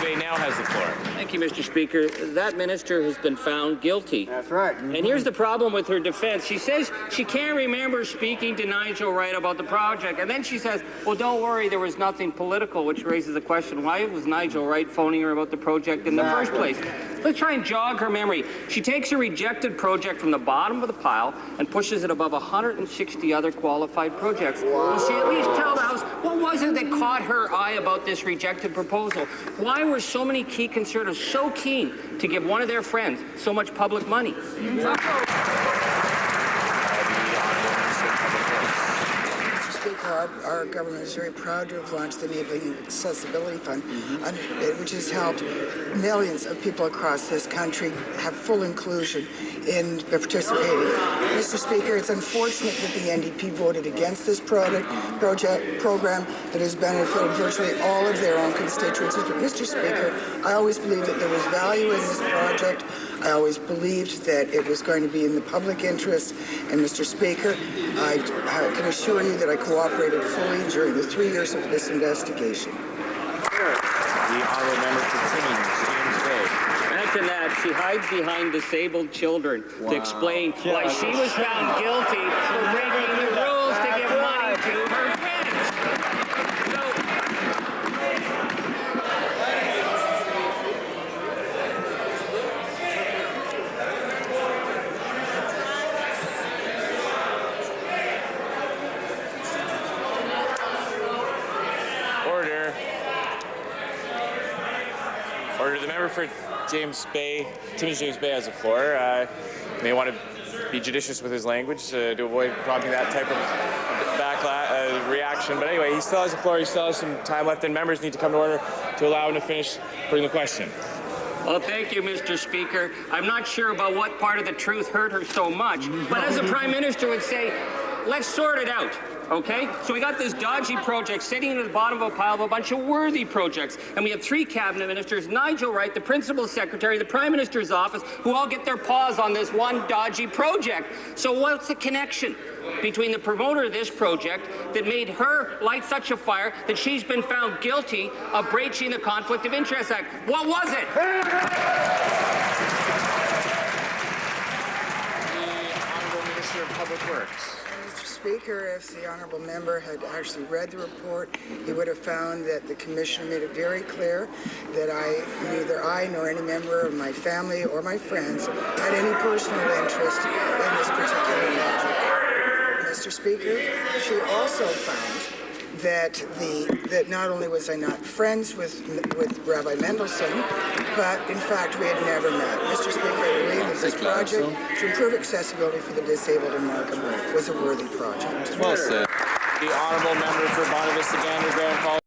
Spey now has the floor. Thank you, Mr. Speaker. That minister has been found guilty. That's right. And here's the problem with her defense. She says she can't remember speaking to Nigel Wright about the project. And then she says, well, don't worry, there was nothing political, which raises the question, why was Nigel Wright phoning her about the project in the first place? Let's try and jog her memory. She takes a rejected project from the bottom of the pile and pushes it above 160 other qualified projects. Will she at least tell the House what was it that caught her eye about this rejected proposal? Why were so many key Conservatives so keen to give one of their friends so much public money? Our government is very proud to have launched the Enabling Accessibility Fund, which has helped millions of people across this country have full inclusion in participating. Mr. Speaker, it's unfortunate that the NDP voted against this program that has benefited virtually all of their own constituencies. But Mr. Speaker, I always believed that there was value in this project. I always believed that it was going to be in the public interest. And Mr. Speaker, I can assure you that I cooperated fully during the 3 years of this investigation. The honourable member for Timmins, James Bay. Imagine that. She hides behind disabled children to explain why she was found guilty for breaking the rules to give money to her friends. Order. The member for James Bay, Timmins James Bay has the floor. May want to be judicious with his language to avoid prompting that type of reaction. But anyway, he still has the floor. He still has some time left, and members need to come to order to allow him to finish putting the question. Well, thank you, Mr. Speaker. I'm not sure about what part of the truth hurt her so much, but as the Prime Minister would say, let's sort it out. Okay? So we got this dodgy project sitting at the bottom of a pile of a bunch of worthy projects. And we have 3 cabinet ministers, Nigel Wright, the principal secretary, the Prime Minister's office, who all get their paws on this one dodgy project. So what's the connection between the promoter of this project that made her light such a fire that she's been found guilty of breaching the Conflict of Interest Act? What was it? The honourable Minister of Public Works. Mr. Speaker, if the honourable member had actually read the report, he would have found that the Commissioner made it very clear that neither I nor any member of my family or my friends had any personal interest in this particular project. Mr. Speaker, she also found that not only was I not friends with Rabbi Mendelsohn, but in fact we had never met. Mr. Speaker, I believe that this project to improve accessibility for the disabled in Markham was a worthy project. Well said. The honourable member for Bonavista Gander Grand College.